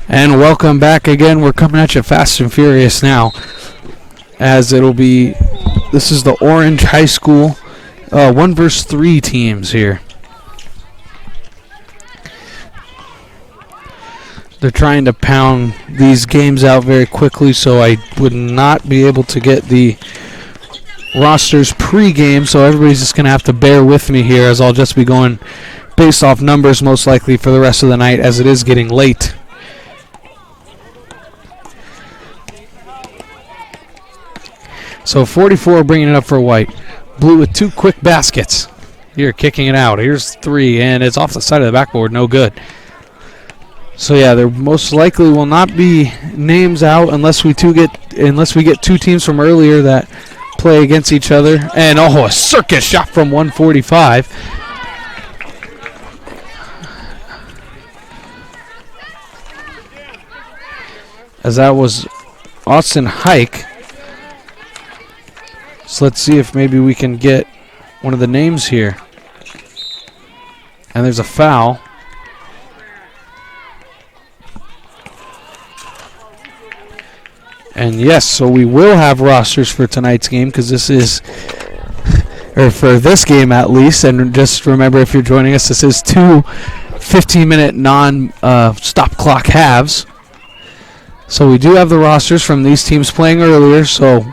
And welcome back again. We're coming at you fast and furious now, as it'll be, this is the Orange High School 1 versus 3 teams here. They're trying to pound these games out very quickly, so I would not be able to get the rosters pre-game, so everybody's just going to have to bear with me here, as I'll just be going based off numbers most likely for the rest of the night, as it is getting late. So 44 bringing it up for White. Blue with 2 quick baskets. Here, kicking it out. Here's 3, and it's off the side of the backboard. No good. So yeah, there most likely will not be names out unless we get 2 teams from earlier that play against each other. And a circus shot from 145. As that was Austin Hike. So let's see if maybe we can get one of the names here. And there's a foul. And yes, so we will have rosters for tonight's game, because this is, or for this game at least. And just remember, if you're joining us, this is 2 15-minute non-stop clock halves. So we do have the rosters from these teams playing earlier, so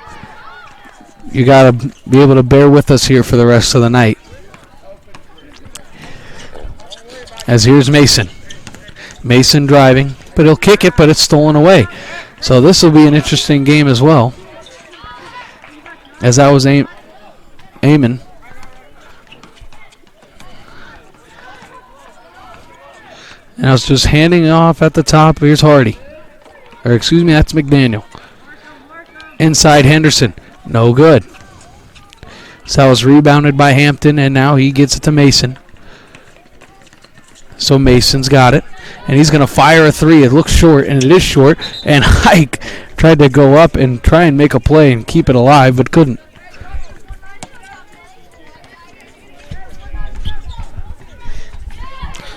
you got to be able to bear with us here for the rest of the night. As here's Mason. Mason driving, but he'll kick it, but it's stolen away. So this will be an interesting game as well. As that was Eamon. And I was just handing off at the top. Here's Hardy. Or excuse me, that's McDaniel. Inside Henderson. No good. So that was rebounded by Hampton, and now he gets it to Mason. So Mason's got it, and he's going to fire a 3. It looks short, and it is short. And Hike tried to go up and try and make a play and keep it alive, but couldn't.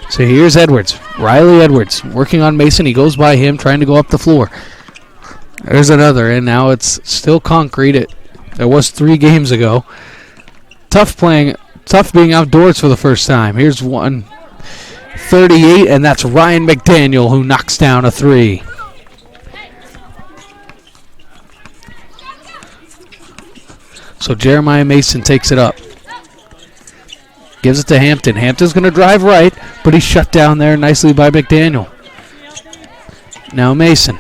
So here's Edwards. Riley Edwards working on Mason. He goes by him, trying to go up the floor. There's another, and now it's still concrete. It was 3 games ago. Tough being outdoors for the first time. Here's 138, and that's Ryan McDaniel who knocks down a 3. So Jeremiah Mason takes it up. Gives it to Hampton. Hampton's going to drive right, but he's shut down there nicely by McDaniel. Now Mason.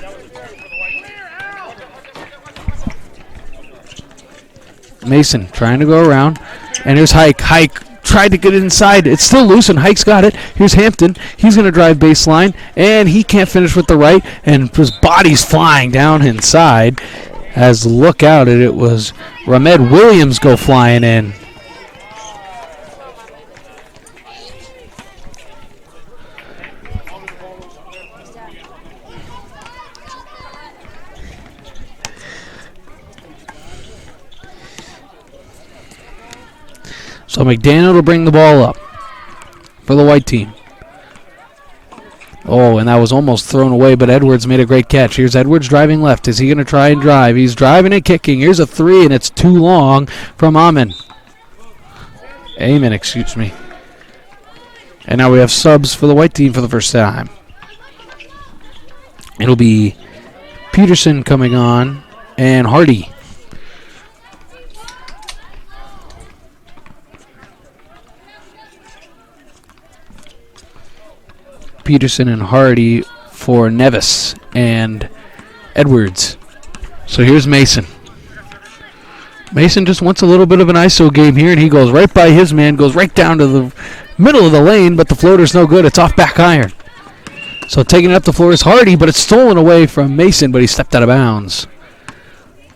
Mason trying to go around. And here's Hike. Hike tried to get it inside. It's still loose, and Hike's got it. Here's Hampton. He's going to drive baseline, and he can't finish with the right, and his body's flying down inside. As look out, it was Ramed Williams go flying in. So McDaniel will bring the ball up for the white team. Oh, and that was almost thrown away, but Edwards made a great catch. Here's Edwards driving left. Is he going to try and drive? He's driving and kicking. Here's a 3, and it's too long from Amon. Excuse me. And now we have subs for the white team for the first time. It'll be Peterson coming on and Hardy. Peterson and Hardy for Nevis and Edwards. So here's Mason. Mason just wants a little bit of an ISO game here, and he goes right by his man, goes right down to the middle of the lane, but the floater's no good. It's off back iron. So taking it up the floor is Hardy, but it's stolen away from Mason, but he stepped out of bounds.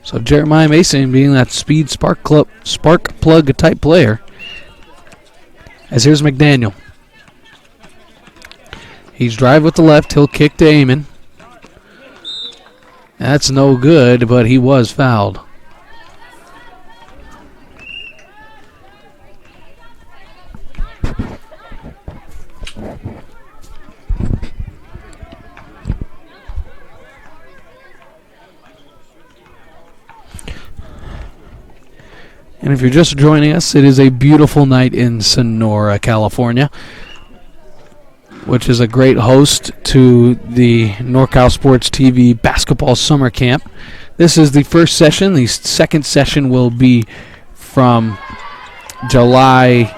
So Jeremiah Mason being that speed spark plug type player. As here's McDaniel. He's drive with the left. He'll kick to Eamon. That's no good, but he was fouled. And if you're just joining us, it is a beautiful night in Sonora, California, which is a great host to the NorCal SportsTV basketball summer camp. This is the first session. The second session will be from July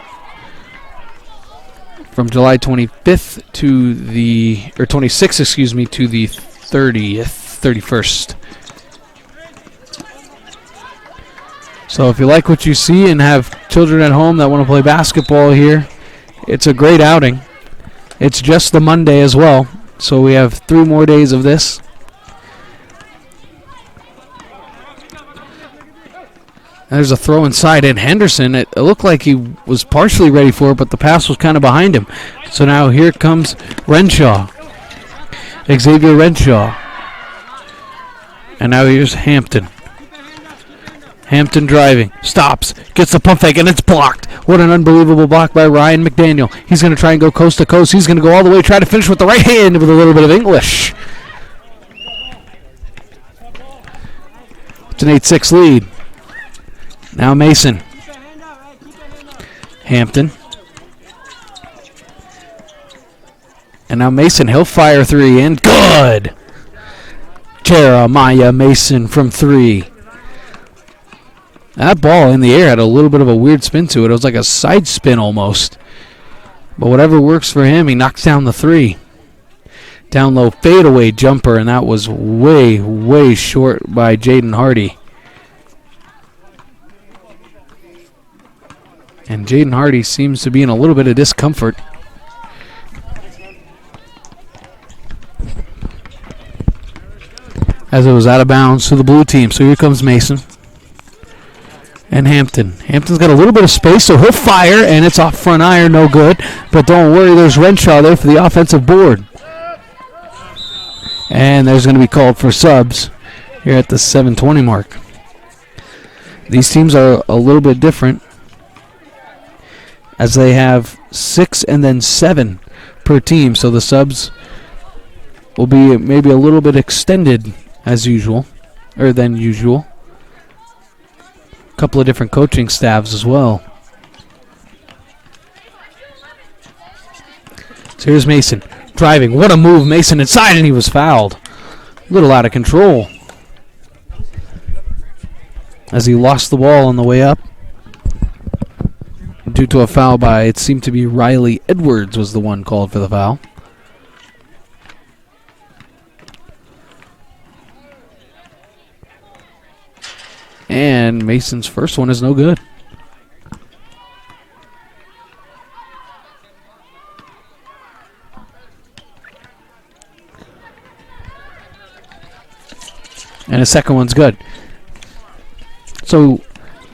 25th to the 26th, to the 31st. So if you like what you see and have children at home that want to play basketball here, it's a great outing. It's just the Monday as well, so we have 3 more days of this. There's a throw inside, and Henderson, it looked like he was partially ready for it, but the pass was kind of behind him. So now here comes Renshaw. Xavier Renshaw. And now here's Hampton. Hampton driving, stops, gets the pump fake, and it's blocked. What an unbelievable block by Ryan McDaniel. He's going to try and go coast to coast. He's going to go all the way, try to finish with the right hand with a little bit of English. It's an 8-6 lead. Now Mason. Hampton. And now Mason, he'll fire 3 and good. Jeremiah Mason from 3. That ball in the air had a little bit of a weird spin to it. It was like a side spin almost. But whatever works for him, he knocks down the 3. Down low fadeaway jumper, and that was way, way short by Jaden Hardy. And Jaden Hardy seems to be in a little bit of discomfort. As it was out of bounds to the blue team. So here comes Mason. And Hampton. Hampton's got a little bit of space, so he'll fire, and it's off front iron, no good. But don't worry, there's Renshaw there for the offensive board. And there's going to be called for subs here at the 7:20 mark. These teams are a little bit different, as they have 6 and then 7 per team, so the subs will be maybe a little bit extended as usual, or than usual. A couple of different coaching staffs as well. So here's Mason driving. What a move. Mason inside, and he was fouled. A little out of control as he lost the ball on the way up due to a foul by, it seemed to be Riley Edwards was the one called for the foul. And Mason's first one is no good. And his second one's good. So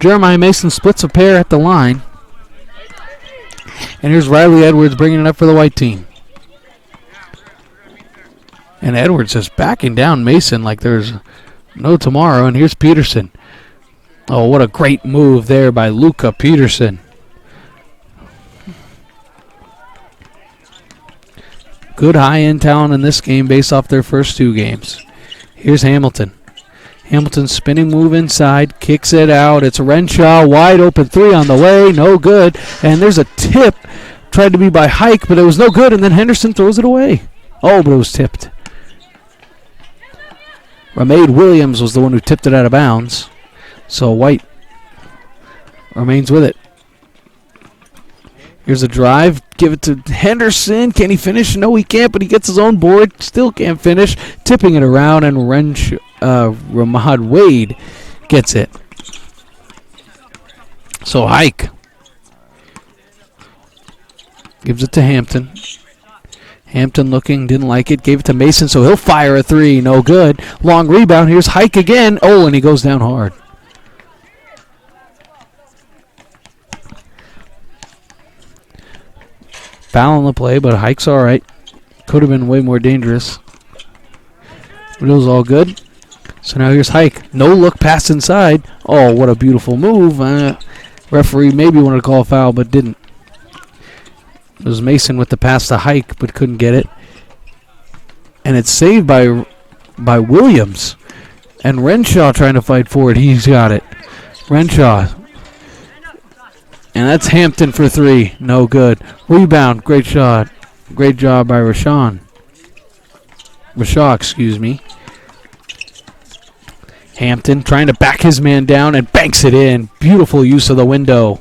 Jeremiah Mason splits a pair at the line. And here's Riley Edwards bringing it up for the white team. And Edwards is backing down Mason like there's no tomorrow. And here's Peterson. Oh, what a great move there by Luca Peterson. Good high-end talent in this game based off their first 2 games. Here's Hamilton. Hamilton's spinning move inside, kicks it out. It's Renshaw, wide open 3 on the way, no good. And there's a tip, tried to be by Hike, but it was no good. And then Henderson throws it away. Oh, but it was tipped. Ramade Williams was the one who tipped it out of bounds. So White remains with it. Here's a drive. Give it to Henderson. Can he finish? No, he can't, but he gets his own board. Still can't finish. Tipping it around, and Ramad Wade gets it. So Hike gives it to Hampton. Hampton looking, didn't like it. Gave it to Mason, so he'll fire a 3. No good. Long rebound. Here's Hike again. Oh, and he goes down hard. Foul on the play, but Hike's all right. Could have been way more dangerous. But it was all good. So now here's Hike. No look pass inside. Oh, what a beautiful move. Referee maybe wanted to call a foul, but didn't. It was Mason with the pass to Hike, but couldn't get it. And it's saved by Williams. And Renshaw trying to fight for it. He's got it. Renshaw And that's Hampton for three. No good. Rebound. Great shot. Great job by Rashaw, excuse me. Hampton trying to back his man down and banks it in. Beautiful use of the window.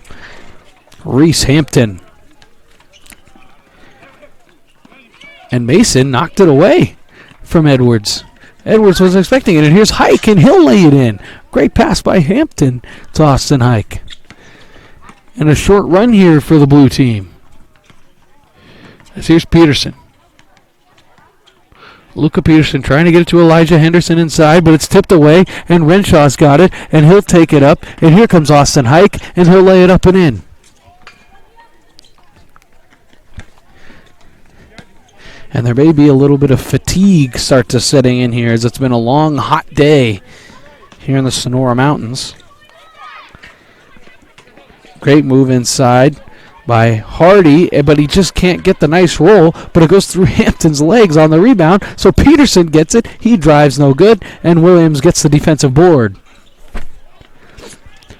Reese Hampton. And Mason knocked it away from Edwards. Edwards was expecting it, and here's Hike, and he'll lay it in. Great pass by Hampton to Austin Hike. And a short run here for the blue team. As here's Peterson. Luca Peterson trying to get it to Elijah Henderson inside, but it's tipped away, and Renshaw's got it, and he'll take it up. And here comes Austin Hike, and he'll lay it up and in. And there may be a little bit of fatigue start to setting in here, as it's been a long, hot day here in the Sonora Mountains. Great move inside by Hardy, but he just can't get the nice roll, but it goes through Hampton's legs on the rebound, so Peterson gets it. He drives no good, and Williams gets the defensive board.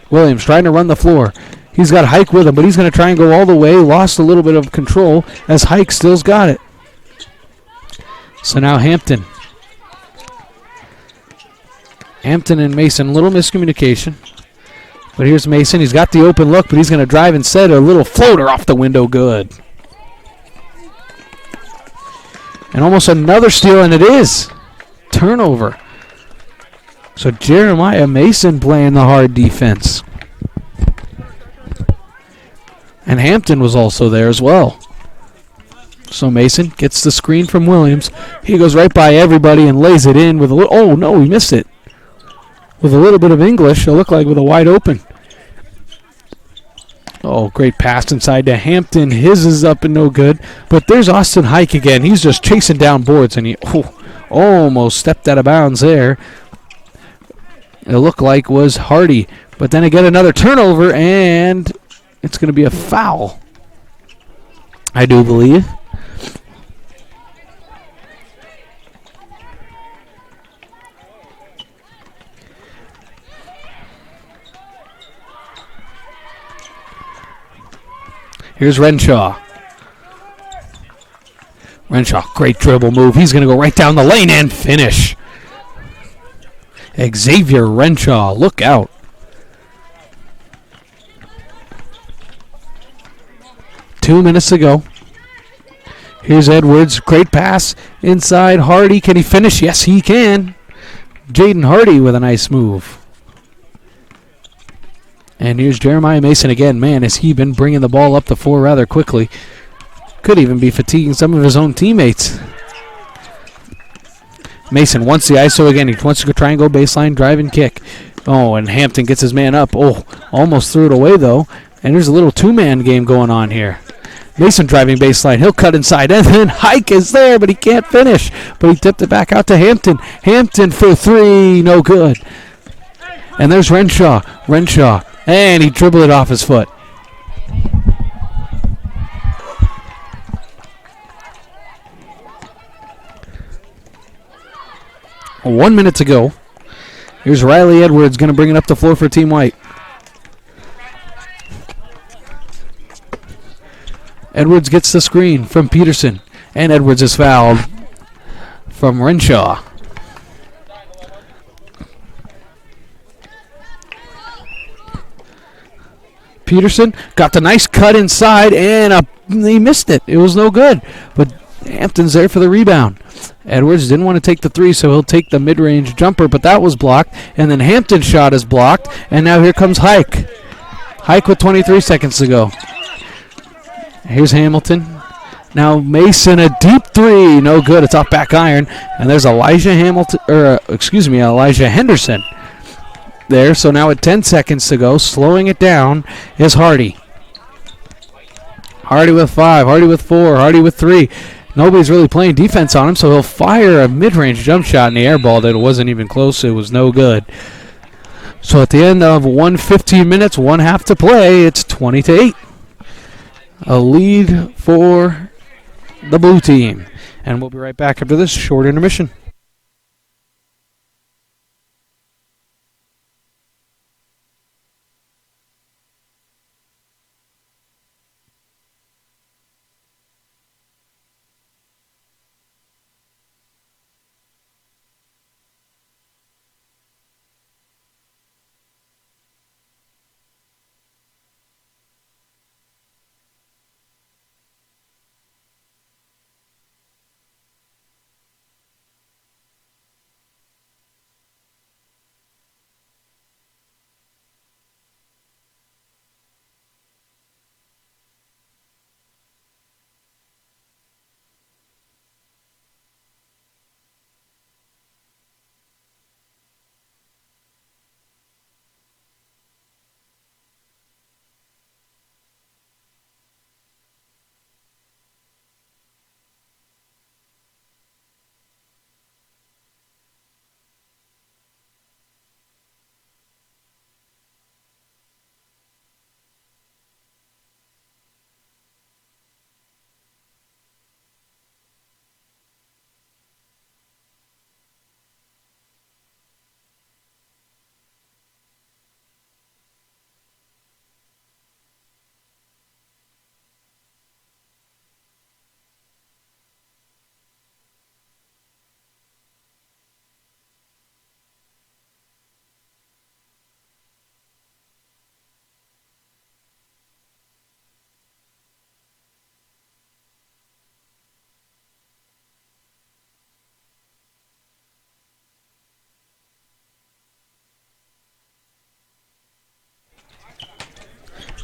Williams trying to run the floor. He's got Hike with him, but he's going to try and go all the way. Lost a little bit of control as Hike still's got it. So now Hampton. Hampton and Mason, little miscommunication. But here's Mason. He's got the open look, but he's going to drive instead. A little floater off the window. Good. And almost another steal, and it is. Turnover. So Jeremiah Mason playing the hard defense. And Hampton was also there as well. So Mason gets the screen from Williams. He goes right by everybody and lays it in with a little... Oh, no, he missed it. With a little bit of English, it'll look like with a wide open. Oh, great pass inside to Hampton. His is up and no good. But there's Austin Hike again. He's just chasing down boards, and he almost stepped out of bounds there. It looked like was Hardy. But then again, another turnover, and it's going to be a foul, I do believe. Here's Renshaw. Renshaw, great dribble move. He's going to go right down the lane and finish. Xavier Renshaw, look out. 2 minutes to go. Here's Edwards, great pass inside. Hardy, can he finish? Yes, he can. Jaden Hardy with a nice move. And here's Jeremiah Mason again. Man, has he been bringing the ball up the floor rather quickly. Could even be fatiguing some of his own teammates. Mason wants the ISO again. He wants to go try and go baseline, drive and kick. Oh, and Hampton gets his man up. Oh, almost threw it away, though. And there's a little two-man game going on here. Mason driving baseline. He'll cut inside. And then Hike is there, but he can't finish. But he tipped it back out to Hampton. Hampton for three. No good. And there's Renshaw. Renshaw. And he dribbled it off his foot. 1 minute to go. Here's Riley Edwards going to bring it up the floor for Team White. Edwards gets the screen from Peterson. And Edwards is fouled from Renshaw. Peterson got the nice cut inside, and he missed it. It was no good. But Hampton's there for the rebound. Edwards didn't want to take the three, so he'll take the mid-range jumper, but that was blocked. And then Hampton's shot is blocked, and now here comes Hike. Hike with 23 seconds to go. Here's Hamilton. Now Mason, a deep three. No good. It's off back iron. And there's Elijah Henderson there. So now at 10 seconds to go, slowing it down is Hardy. Hardy with 5, Hardy with 4, Hardy with 3. Nobody's really playing defense on him, so he'll fire a mid-range jump shot in the air ball that wasn't even close. It was no good. So at the end of 1:15 minutes, 1 half to play, it's 20-8. A lead for the blue team. And we'll be right back after this short intermission.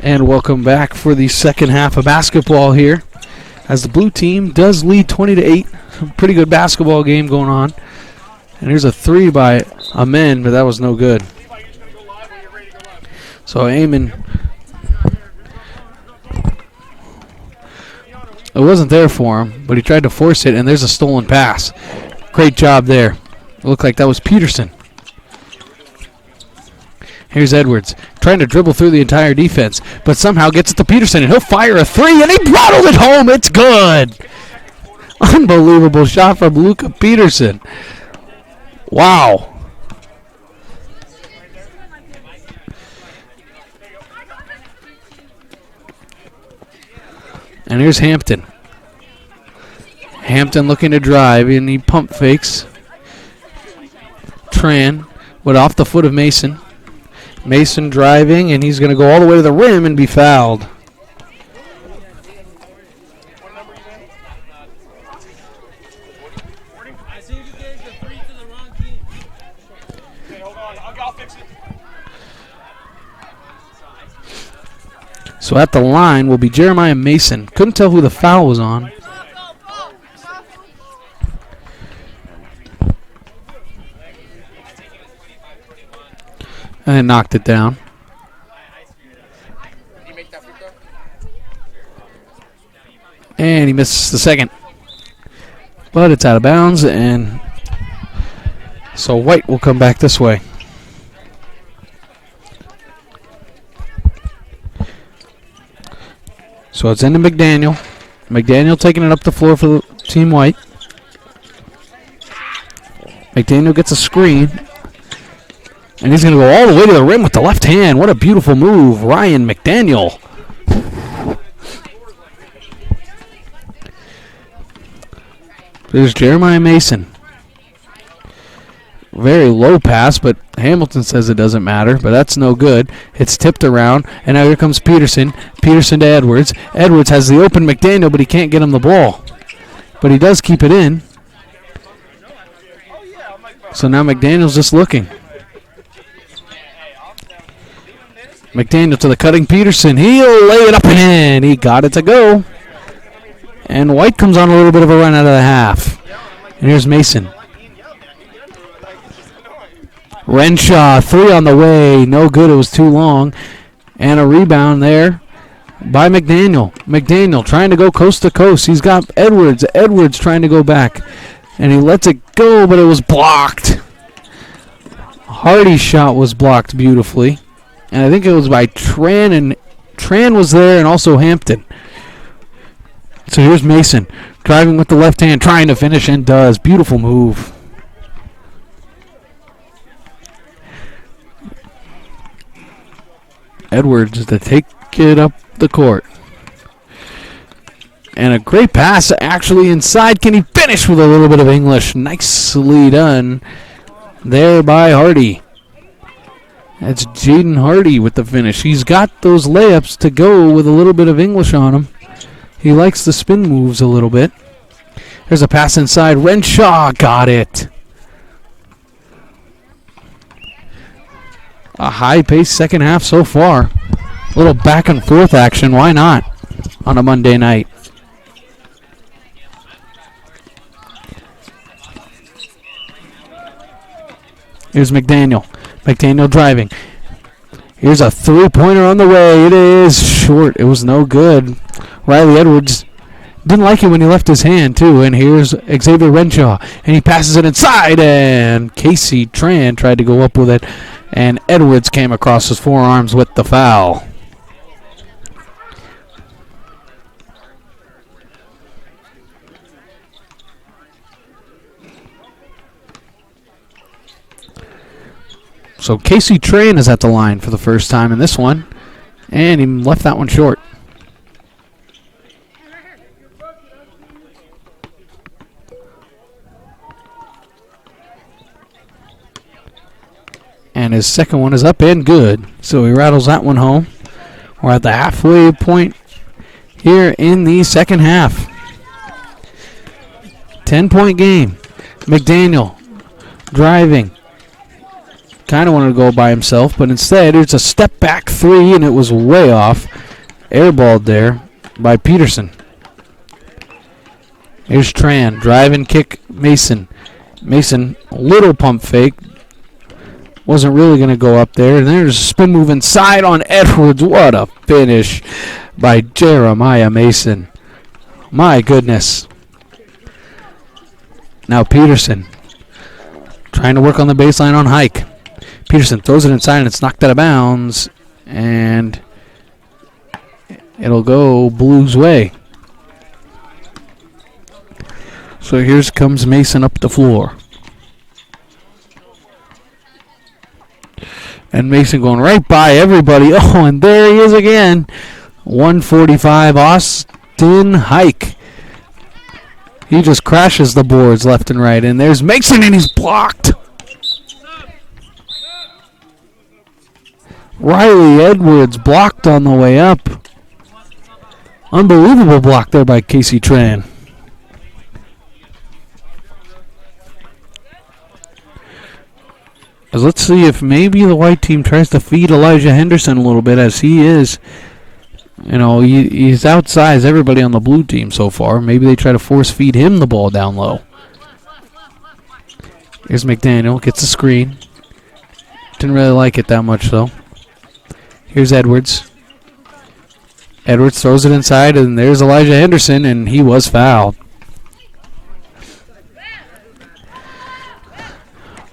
And welcome back for the second half of basketball here, as the blue team does lead 20-8. Pretty good basketball game going on. And here's a three by Amen, but that was no good. So Eamon, it wasn't there for him, but he tried to force it, and there's a stolen pass. Great job there. It looked like that was Peterson. Here's Edwards, trying to dribble through the entire defense, but somehow gets it to Peterson, and he'll fire a three, and he throttled it home. It's good. Unbelievable shot from Luca Peterson. Wow. And here's Hampton. Hampton looking to drive, and he pump fakes. Tran, but off the foot of Mason. Mason driving, and he's going to go all the way to the rim and be fouled. So at the line will be Jeremiah Mason. Couldn't tell who the foul was on. And knocked it down. And he misses the second. But it's out of bounds, and so White will come back this way. So it's into McDaniel. McDaniel taking it up the floor for Team White. McDaniel gets a screen. And he's going to go all the way to the rim with the left hand. What a beautiful move, Ryan McDaniel. There's Jeremiah Mason. Very low pass, but Hamilton says it doesn't matter, but that's no good. It's tipped around, and now here comes Peterson. Peterson to Edwards. Edwards has the open McDaniel, but he can't get him the ball. But he does keep it in. So now McDaniel's just looking. McDaniel to the cutting Peterson. He'll lay it up and in. He got it to go. And White comes on a little bit of a run out of the half. And here's Mason. Renshaw, three on the way. No good. It was too long. And a rebound there by McDaniel. McDaniel trying to go coast to coast. He's got Edwards. Edwards trying to go back. And he lets it go, but it was blocked. Hardy's shot was blocked beautifully. And I think it was by Tran, and Tran was there, and also Hampton. So here's Mason driving with the left hand, trying to finish, and does. Beautiful move. Edwards to take it up the court. And a great pass actually inside. Can he finish with a little bit of English? Nicely done there by Hardy. That's Jaden Hardy with the finish. He's got those layups to go with a little bit of English on him. He likes the spin moves a little bit. There's a pass inside. Renshaw got it. A high-paced second half so far. A little back and forth action. Why not on a Monday night? Here's McDaniel. McDaniel driving. Here's a three-pointer on the way. It is short. It was no good. Riley Edwards didn't like it when he left his hand, too. And here's Xavier Renshaw. And he passes it inside. And Casey Tran tried to go up with it. And Edwards came across his forearms with the foul. So Casey Tran is at the line for the first time in this one. And he left that one short. And his second one is up and good. So he rattles that one home. We're at the halfway point here in the second half. 10-point game. McDaniel driving. Kind of wanted to go by himself, but instead it's a step back three, and it was way off. airballed there by Peterson. Here's Tran. Drive and kick Mason. Mason, little pump fake. Wasn't really going to go up there. And there's a spin move inside on Edwards. What a finish by Jeremiah Mason. My goodness. Now Peterson trying to work on the baseline on Hike. Peterson throws it inside and it's knocked out of bounds. And it'll go Blues way. So here comes Mason up the floor. And Mason going right by everybody. Oh, and there he is again. 145, Austin Hike. He just crashes the boards left and right. And there's Mason, and he's blocked. Riley Edwards blocked on the way up. Unbelievable block there by Casey Tran. Let's see if maybe the white team tries to feed Elijah Henderson a little bit, as he is, you know, he's outsized everybody on the blue team so far. Maybe they try to force feed him the ball down low. Here's McDaniel, gets the screen. Didn't really like it that much though. Here's Edwards. Edwards throws it inside, and there's Elijah Henderson, and he was fouled.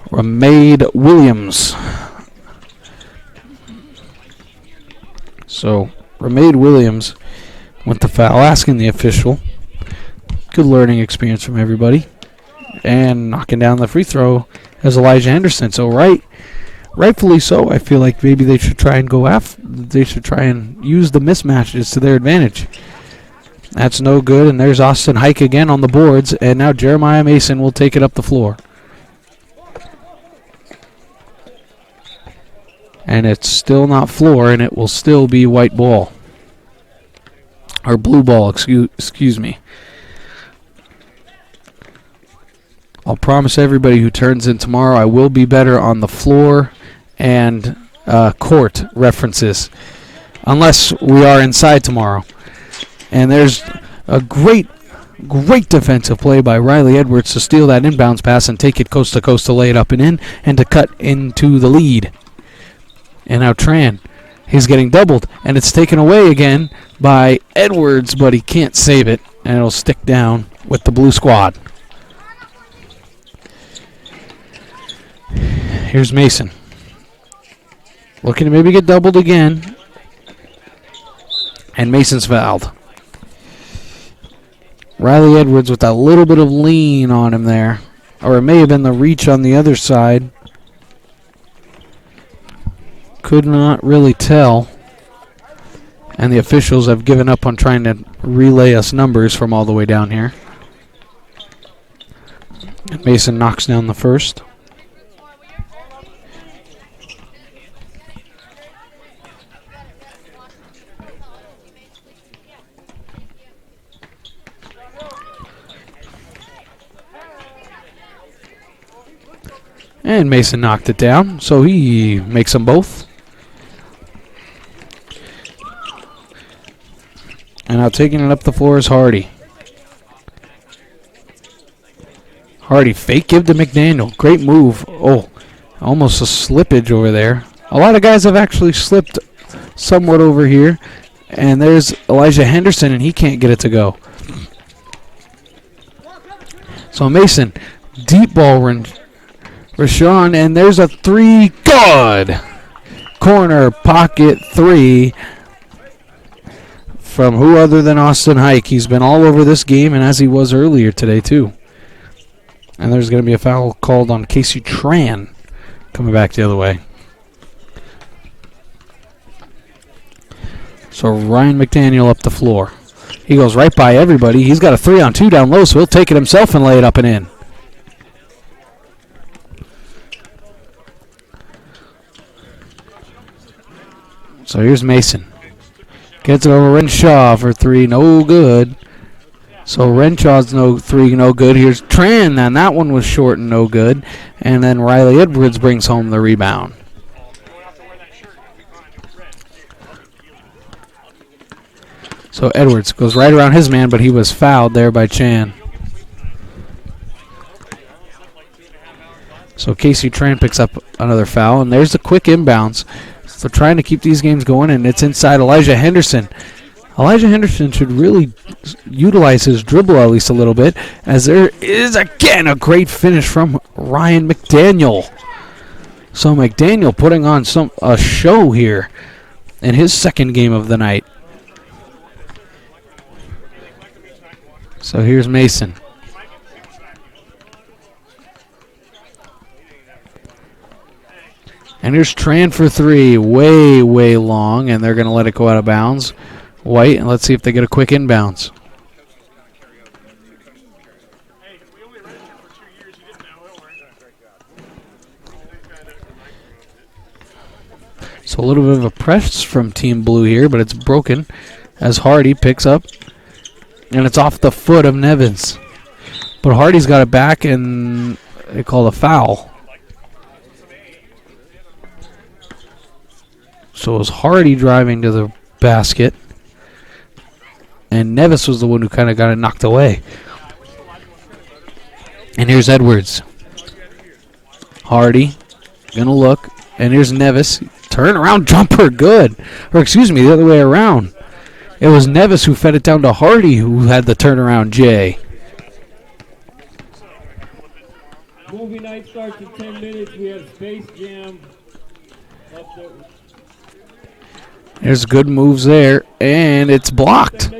Ramade Williams. So Ramade Williams went to foul, asking the official. Good learning experience from everybody. And knocking down the free throw as Elijah Henderson. So rightfully so. I feel like maybe they should try and go after. They should try and use the mismatches to their advantage. That's no good. And there's Austin Hike again on the boards. And now Jeremiah Mason will take it up the floor. And it's still not floor, and it will still be white ball. Or blue ball, excuse me. I'll promise everybody who turns in tomorrow I will be better on the floor and court references. Unless we are inside tomorrow. And there's a great defensive play by Riley Edwards to steal that inbounds pass and take it coast to coast to lay it up and in, and to cut into the lead. And now Tran, he's getting doubled, and it's taken away again by Edwards, but he can't save it, and it'll stick down with the blue squad. Here's Mason. Looking to maybe get doubled again. And Mason's fouled. Riley Edwards with a little bit of lean on him there. Or it may have been the reach on the other side. Could not really tell. And the officials have given up on trying to relay us numbers from all the way down here. And Mason knocks down the first. And Mason knocked it down, so he makes them both. And now taking it up the floor is Hardy. Hardy, fake give to McDaniel. Great move. Oh, almost a slippage over there. A lot of guys have actually slipped somewhat over here. And there's Elijah Henderson, and he can't get it to go. So Mason, deep ball Rashawn, and there's a three. Good! Corner pocket three from who other than Austin Hike. He's been all over this game, and as he was earlier today, too. And there's going to be a foul called on Casey Tran coming back the other way. So Ryan McDaniel up the floor. He goes right by everybody. He's got a 3-on-2 down low, so he'll take it himself and lay it up and in. So here's Mason. Gets it over Renshaw for three. No good. So Renshaw's no good. Here's Tran, and that one was short and no good. And then Riley Edwards brings home the rebound. So Edwards goes right around his man, but he was fouled there by Chan. So Casey Tran picks up another foul, and there's the quick inbounds. So trying to keep these games going, and it's inside Elijah Henderson. Elijah Henderson should really utilize his dribble at least a little bit, as there is again a great finish from Ryan McDaniel. So McDaniel putting on a show here in his second game of the night. So here's Mason. And here's Tran for three, way, way long, and they're going to let it go out of bounds. White, and let's see if they get a quick inbounds. So a little bit of a press from Team Blue here, but it's broken as Hardy picks up, and it's off the foot of Nevins. But Hardy's got it back, and they call a foul. So it was Hardy driving to the basket, and Nevis was the one who kind of got it knocked away. And here's Edwards. Hardy gonna look, and here's Nevis. Turnaround jumper, good. Or excuse me, the other way around. It was Nevis who fed it down to Hardy, who had the turnaround J. Movie night starts in 10 minutes. We have Space Jam up there. There's good moves there, and it's blocked.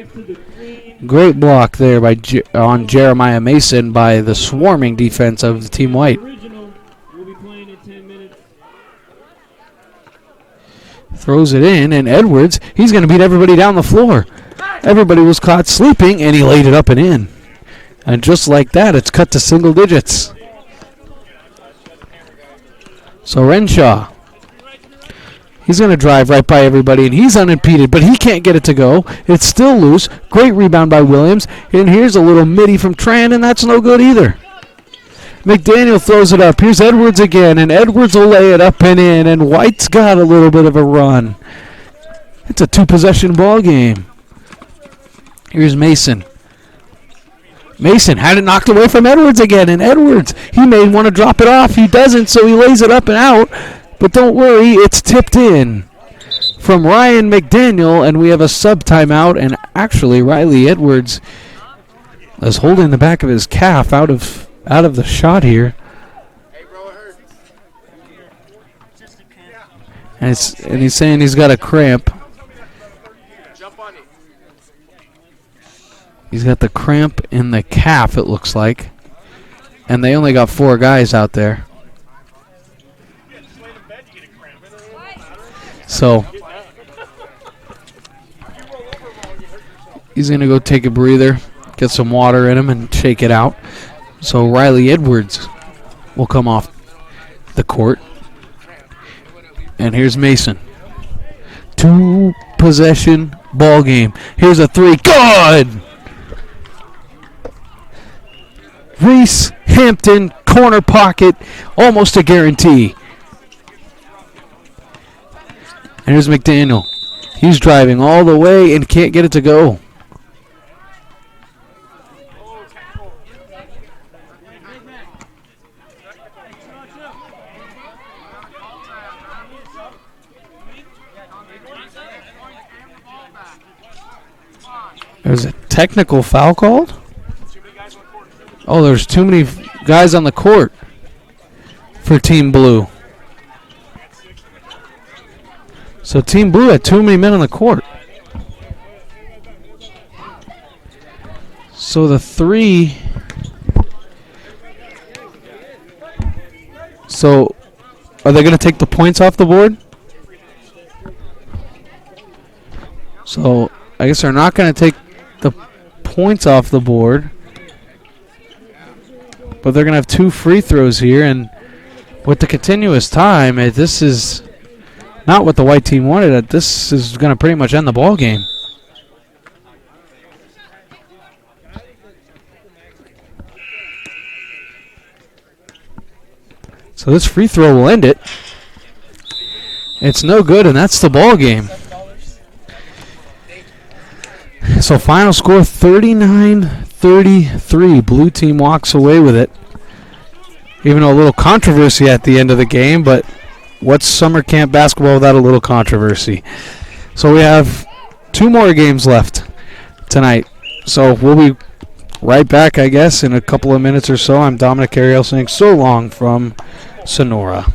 Great block there by on Jeremiah Mason by the swarming defense of the Team White. Throws it in, and Edwards, he's going to beat everybody down the floor. Everybody was caught sleeping, and he laid it up and in. And just like that, it's cut to single digits. So Renshaw, he's going to drive right by everybody, and he's unimpeded, but he can't get it to go. It's still loose. Great rebound by Williams. And here's a little midi from Tran, and that's no good either. McDaniel throws it up. Here's Edwards again, and Edwards will lay it up and in, and White's got a little bit of a run. It's a two-possession ball game. Here's Mason. Mason had it knocked away from Edwards again, and Edwards, he may want to drop it off. He doesn't, so he lays it up and out. But don't worry, it's tipped in from Ryan McDaniel, and we have a sub timeout. And actually, Riley Edwards is holding the back of his calf out of the shot here. And he's saying he's got a cramp. He's got the cramp in the calf, it looks like. And they only got 4 guys out there. So he's going to go take a breather, get some water in him, and shake it out. So Riley Edwards will come off the court. And here's Mason. 2-possession ball game. Here's a 3. Good! Reese Hampton, corner pocket, almost a guarantee. And here's McDaniel. He's driving all the way and can't get it to go. There's a technical foul called? Oh, there's too many guys on the court for Team Blue. So Team Blue had too many men on the court. So the 3. So are they going to take the points off the board? So I guess they're not going to take the points off the board. But they're going to have 2 free throws here, and with the continuous time, this is not what the white team wanted. This is going to pretty much end the ball game. So this free throw will end it. It's no good, and that's the ball game. So final score 39-33. Blue team walks away with it. Even a little controversy at the end of the game, but what's summer camp basketball without a little controversy? So we have 2 more games left tonight. So we'll be right back, I guess, in a couple of minutes or so. I'm Dominic Ariel saying so long from Sonora.